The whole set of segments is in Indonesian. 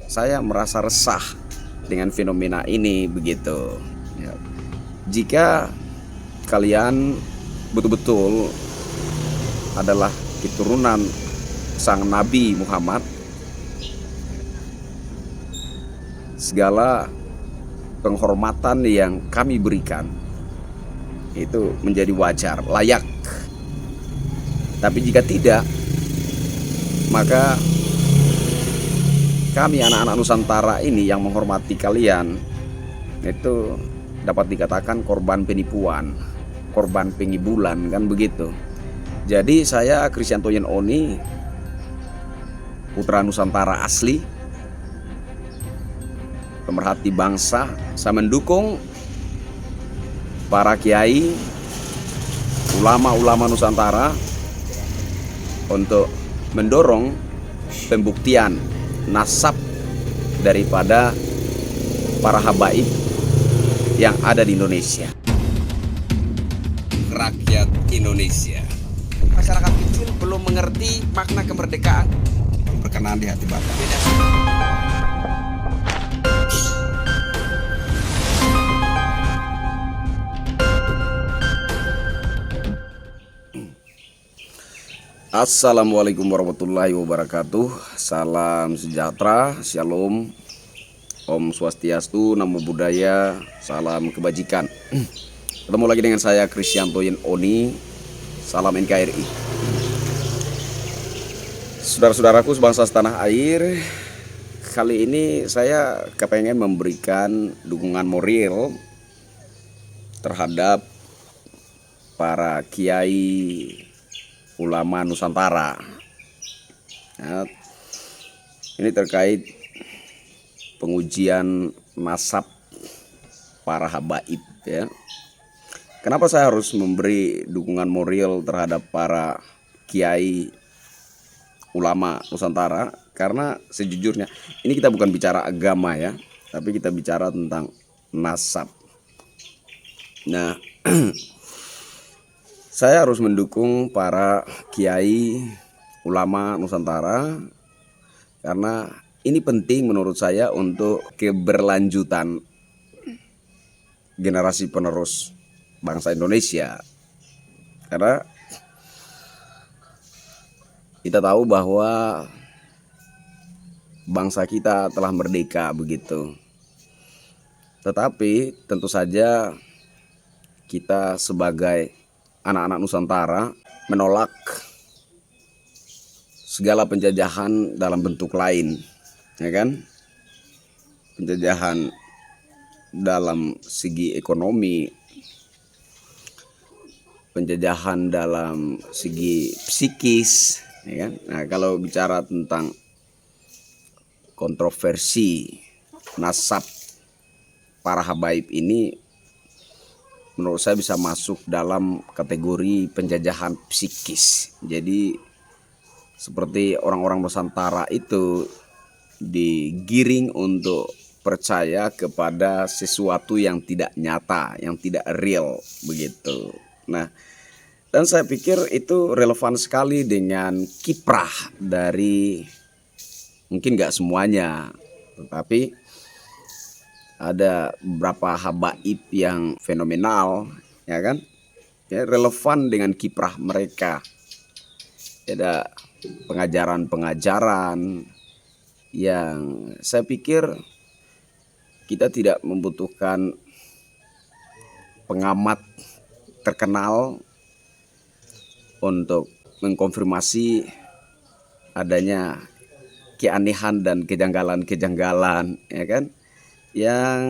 saya merasa resah dengan fenomena ini begitu. Ya. Jika kalian betul-betul adalah keturunan sang Nabi Muhammad, segala penghormatan yang kami berikan itu menjadi wajar, layak. Tapi jika tidak, maka kami anak-anak Nusantara ini yang menghormati kalian itu dapat dikatakan korban penipuan, korban pengibulan, kan begitu. Jadi saya Kristianto Yen Oni, putra Nusantara asli, pemerhati bangsa, saya mendukung para kiai, ulama-ulama Nusantara untuk mendorong pembuktian nasab daripada para habaib yang ada di Indonesia. Rakyat Indonesia, masyarakat kecil belum mengerti makna kemerdekaan. Berkenan di hati Bapak. Assalamualaikum warahmatullahi wabarakatuh. Salam sejahtera, shalom, Om Swastiastu, Namo Buddhaya, salam kebajikan. Ketemu lagi dengan saya Kristianto Yen Oni, salam NKRI. Saudara-saudaraku sebangsa setanah air, kali ini saya kepengen memberikan dukungan moral terhadap para kiai ulama Nusantara. Nah, ini terkait pengujian nasab para habaib ya. Kenapa saya harus memberi dukungan moral terhadap para kiai ulama Nusantara? Karena sejujurnya ini kita bukan bicara agama ya, tapi kita bicara tentang nasab. Nah, saya harus mendukung para kiai ulama Nusantara karena ini penting menurut saya untuk keberlanjutan generasi penerus bangsa Indonesia. Karena kita tahu bahwa bangsa kita telah merdeka begitu. Tetapi tentu saja kita sebagai anak-anak Nusantara menolak segala penjajahan dalam bentuk lain, ya kan? Penjajahan dalam segi ekonomi, penjajahan dalam segi psikis, ya kan? Nah, kalau bicara tentang kontroversi nasab para habaib ini, menurut saya bisa masuk dalam kategori penjajahan psikis. Jadi seperti orang-orang Nusantara itu digiring untuk percaya kepada sesuatu yang tidak nyata, yang tidak real begitu. Nah, dan saya pikir itu relevan sekali dengan kiprah dari, mungkin gak semuanya, tetapi ada beberapa habaib yang fenomenal, ya kan? Ya, relevan dengan kiprah mereka. Ada pengajaran-pengajaran yang saya pikir kita tidak membutuhkan pengamat terkenal untuk mengkonfirmasi adanya keanehan dan kejanggalan-kejanggalan, ya kan? Yang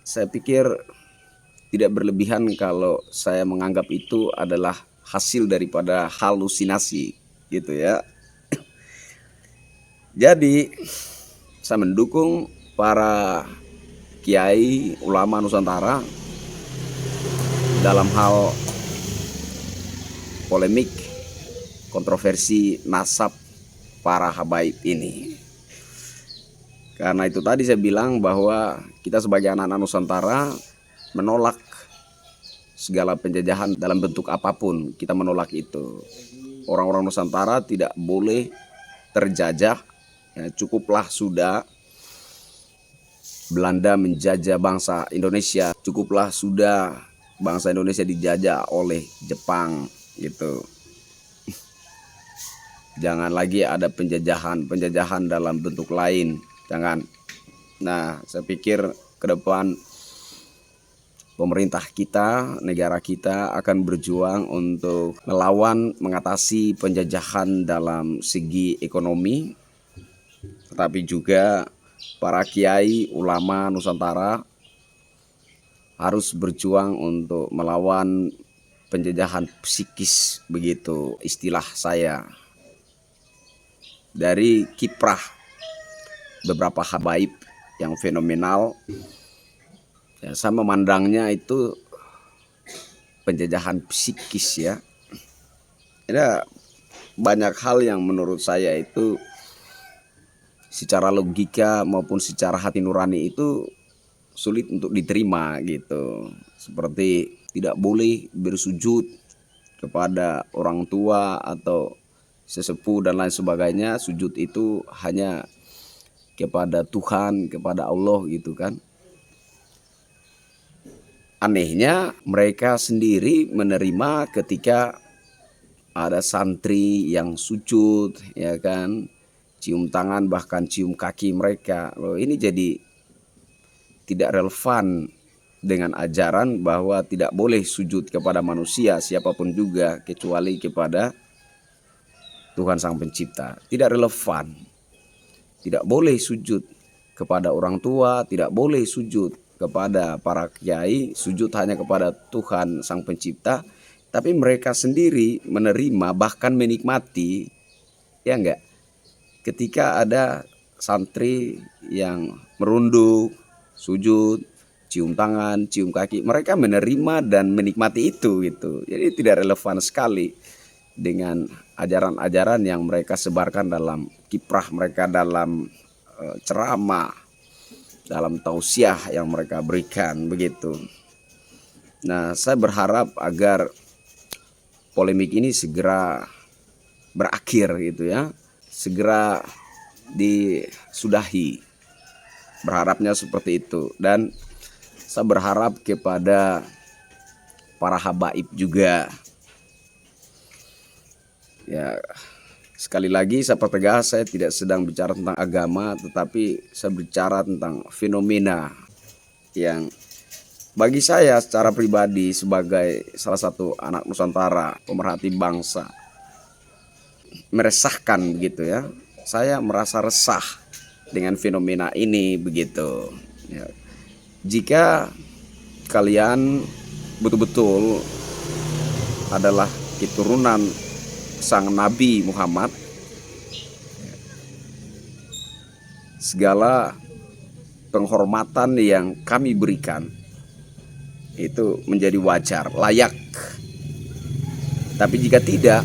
saya pikir tidak berlebihan kalau saya menganggap itu adalah hasil daripada halusinasi gitu ya. Jadi saya mendukung para kiai ulama Nusantara dalam hal polemik kontroversi nasab para habaib ini. Karena itu tadi saya bilang bahwa kita sebagai anak-anak Nusantara menolak segala penjajahan dalam bentuk apapun. Kita menolak itu. Orang-orang Nusantara tidak boleh terjajah Ya, cukuplah sudah Belanda menjajah bangsa Indonesia, cukuplah sudah bangsa Indonesia dijajah oleh Jepang gitu. Jangan lagi ada penjajahan dalam bentuk lain, jangan. Nah, saya pikir ke depan pemerintah kita, negara kita akan berjuang untuk melawan, mengatasi penjajahan dalam segi ekonomi, tetapi juga para kiai ulama Nusantara harus berjuang untuk melawan penjajahan psikis, begitu istilah saya. Dari kiprah beberapa habaib yang fenomenal, ya, saya memandangnya itu penjajahan psikis ya. Ada banyak hal yang menurut saya itu secara logika maupun secara hati nurani itu sulit untuk diterima gitu. Seperti tidak boleh bersujud kepada orang tua atau sesepuh dan lain sebagainya. Sujud itu hanya kepada Tuhan, kepada Allah gitu kan. Anehnya mereka sendiri menerima ketika ada santri yang sujud, ya kan, cium tangan bahkan cium kaki mereka. Loh, ini jadi tidak relevan dengan ajaran bahwa tidak boleh sujud kepada manusia siapapun juga kecuali kepada Tuhan Sang Pencipta. Tidak relevan. Tidak boleh sujud kepada orang tua, tidak boleh sujud kepada para kiai, sujud hanya kepada Tuhan Sang Pencipta. Tapi mereka sendiri menerima bahkan menikmati, ya enggak, ketika ada santri yang merunduk, sujud, cium tangan, cium kaki, mereka menerima dan menikmati itu gitu. Jadi tidak relevan sekali dengan ajaran-ajaran yang mereka sebarkan dalam kiprah mereka, dalam ceramah, dalam tausiah yang mereka berikan begitu. Nah, saya berharap agar polemik ini segera berakhir gitu ya, segera disudahi. Berharapnya seperti itu. Dan saya berharap kepada para habaib juga. Ya, sekali lagi saya pertegas, saya tidak sedang bicara tentang agama, tetapi saya bicara tentang fenomena yang bagi saya secara pribadi sebagai salah satu anak Nusantara, pemerhati bangsa, meresahkan begitu ya. Saya merasa resah dengan fenomena ini begitu. Ya. Jika kalian betul-betul adalah keturunan Sang Nabi Muhammad, segala penghormatan yang kami berikan itu menjadi wajar, layak. Tapi jika tidak,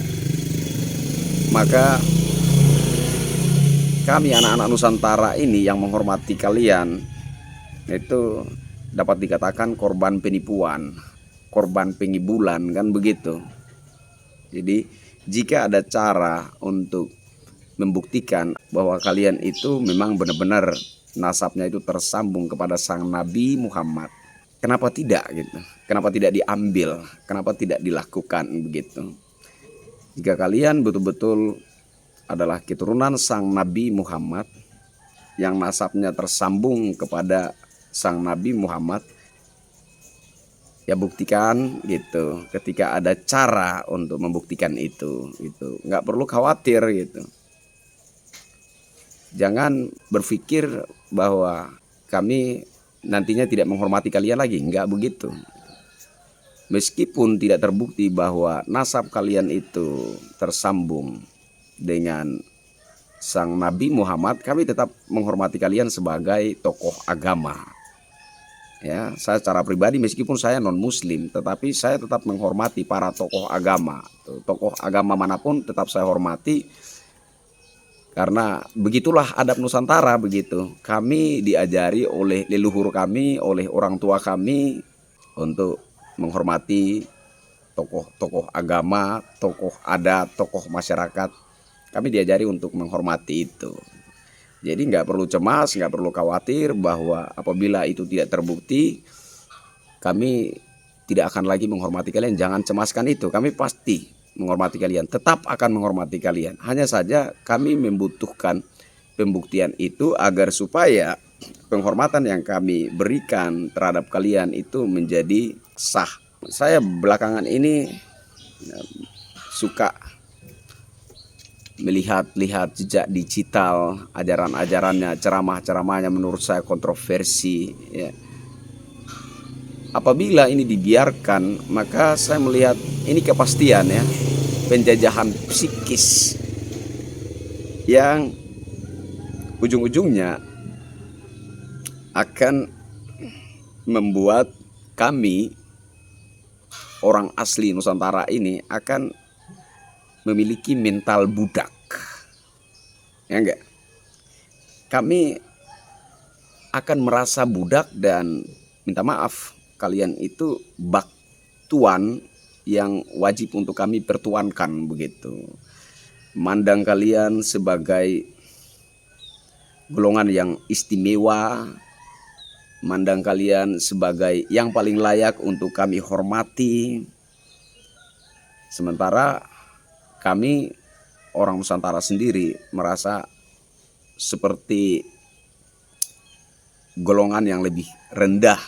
maka kami anak-anak Nusantara ini yang menghormati kalian itu dapat dikatakan korban penipuan, korban pengibulan, kan begitu. Jadi jika ada cara untuk membuktikan bahwa kalian itu memang benar-benar nasabnya itu tersambung kepada Sang Nabi Muhammad, kenapa tidak gitu? Kenapa tidak diambil? Kenapa tidak dilakukan begitu? Jika kalian betul-betul adalah keturunan Sang Nabi Muhammad yang nasabnya tersambung kepada Sang Nabi Muhammad, ya buktikan gitu. Ketika ada cara untuk membuktikan itu, gitu. Nggak perlu khawatir gitu. Jangan berpikir bahwa kami nantinya tidak menghormati kalian lagi, nggak begitu. Meskipun tidak terbukti bahwa nasab kalian itu tersambung dengan Sang Nabi Muhammad, kami tetap menghormati kalian sebagai tokoh agama. Ya, saya secara pribadi meskipun saya non muslim, tetapi saya tetap menghormati para tokoh agama. Tokoh agama manapun tetap saya hormati. Karena begitulah adab Nusantara begitu. Kami diajari oleh leluhur kami, oleh orang tua kami untuk menghormati tokoh-tokoh agama, tokoh adat, tokoh masyarakat. Kami diajari untuk menghormati itu. Jadi nggak perlu cemas, nggak perlu khawatir bahwa apabila itu tidak terbukti, kami tidak akan lagi menghormati kalian. Jangan cemaskan itu, kami pasti menghormati kalian, tetap akan menghormati kalian. Hanya saja kami membutuhkan pembuktian itu agar supaya penghormatan yang kami berikan terhadap kalian itu menjadi sah. Saya belakangan ini suka melihat-lihat jejak digital, ajaran-ajarannya, ceramah-ceramahnya menurut saya kontroversi, ya. Apabila ini dibiarkan, maka saya melihat ini kepastian, ya, penjajahan psikis yang ujung-ujungnya akan membuat kami orang asli Nusantara ini akan memiliki mental budak, ya enggak? Kami akan merasa budak dan minta maaf, kalian itu bak tuan yang wajib untuk kami pertuankan begitu. Mandang kalian sebagai golongan yang istimewa, mandang kalian sebagai yang paling layak untuk kami hormati. Sementara kami orang Nusantara sendiri merasa seperti golongan yang lebih rendah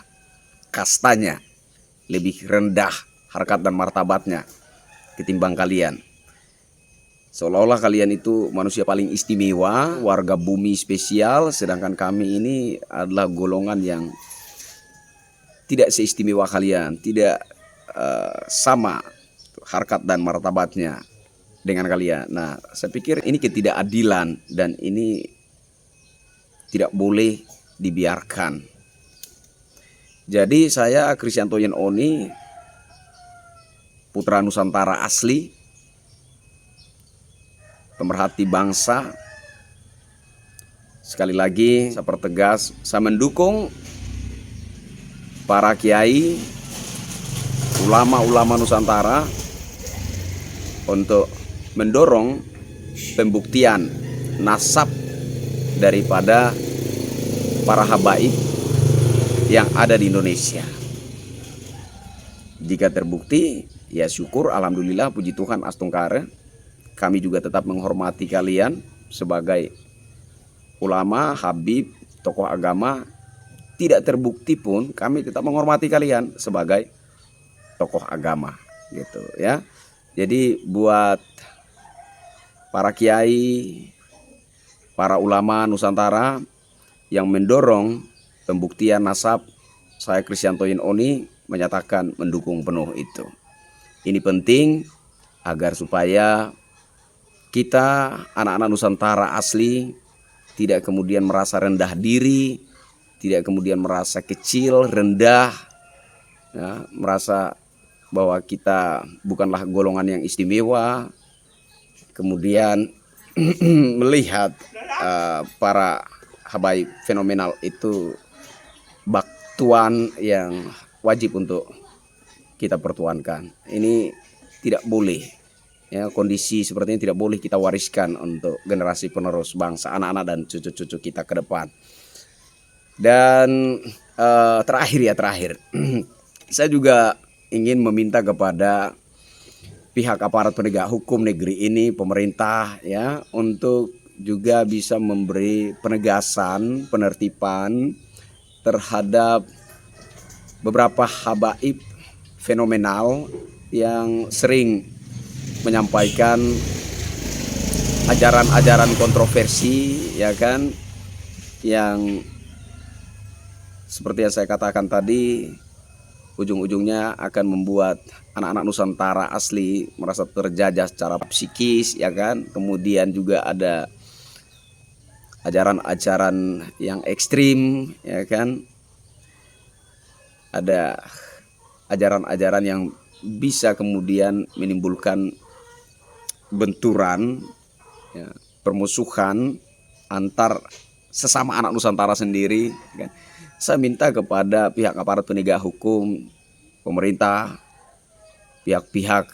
kastanya, lebih rendah harkat dan martabatnya ketimbang kalian. Seolah-olah kalian itu manusia paling istimewa, warga bumi spesial, sedangkan kami ini adalah golongan yang tidak seistimewa kalian, tidak sama harkat dan martabatnya dengan kalian. Nah, saya pikir ini ketidakadilan dan ini tidak boleh dibiarkan. Jadi saya Kristianto Yen Oni, putra Nusantara asli, pemerhati bangsa. Sekali lagi saya pertegas, saya mendukung para kiai, ulama-ulama Nusantara untuk mendorong pembuktian nasab daripada para habaib yang ada di Indonesia. Jika terbukti, ya syukur, alhamdulillah, puji Tuhan, astungkara. Kami juga tetap menghormati kalian sebagai ulama, habib, tokoh agama. Tidak terbukti pun kami tetap menghormati kalian sebagai tokoh agama, gitu ya. Jadi buat para kiai, para ulama Nusantara yang mendorong pembuktian nasab, saya Kristianto Yen Oni menyatakan mendukung penuh itu. Ini penting agar supaya kita anak-anak Nusantara asli tidak kemudian merasa rendah diri, tidak kemudian merasa kecil, rendah, ya, merasa bahwa kita bukanlah golongan yang istimewa, kemudian melihat para habaib fenomenal itu bak tuan yang wajib untuk kita pertuankan. Ini tidak boleh, ya, kondisi seperti ini tidak boleh kita wariskan untuk generasi penerus bangsa, anak-anak dan cucu-cucu kita ke depan. Dan terakhir saya juga ingin meminta kepada pihak aparat penegak hukum negeri ini, pemerintah, ya, untuk juga bisa memberi penegasan, penertiban terhadap beberapa habaib fenomenal yang sering menyampaikan ajaran-ajaran kontroversi, ya kan, yang seperti yang saya katakan tadi, ujung-ujungnya akan membuat anak-anak Nusantara asli merasa terjajah secara psikis, ya kan. Kemudian juga ada ajaran-ajaran yang ekstrim, ya kan. Ada ajaran-ajaran yang bisa kemudian menimbulkan benturan, ya, permusuhan antar sesama anak Nusantara sendiri, kan. Saya minta kepada pihak aparat penegak hukum, pemerintah, pihak-pihak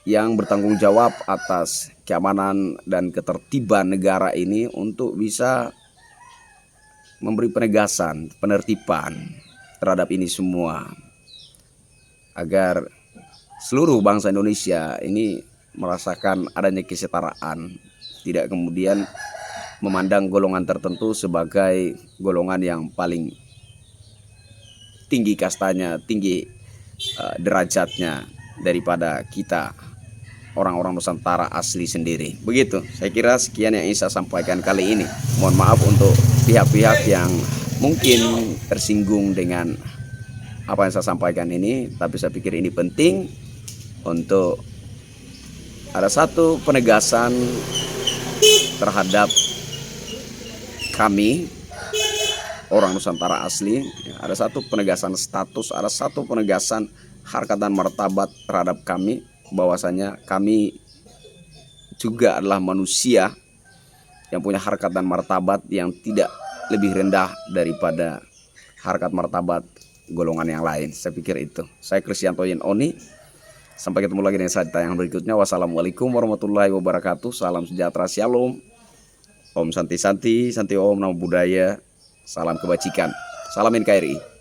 yang bertanggung jawab atas keamanan dan ketertiban negara ini untuk bisa memberi penegasan, penertiban terhadap ini semua, agar seluruh bangsa Indonesia ini merasakan adanya kesetaraan, tidak kemudian memandang golongan tertentu sebagai golongan yang paling tinggi kastanya, tinggi derajatnya daripada kita orang-orang Nusantara asli sendiri. Begitu, saya kira sekian yang ingin saya sampaikan kali ini. Mohon maaf untuk pihak-pihak yang mungkin tersinggung dengan apa yang saya sampaikan ini, tapi saya pikir ini penting untuk ada satu penegasan terhadap kami orang Nusantara asli, ada satu penegasan status, ada satu penegasan harkat dan martabat terhadap kami, bahwasanya kami juga adalah manusia yang punya harkat dan martabat yang tidak lebih rendah daripada harkat martabat golongan yang lain. Saya pikir itu. Saya Krisyanto Yen Oni. Sampai ketemu lagi dengan saya di tayangan berikutnya. Wassalamualaikum warahmatullahi wabarakatuh. Salam sejahtera, shalom. Om Santi Santi, Santi Om, Namo Buddhaya. Salam kebajikan. Salam NKRI.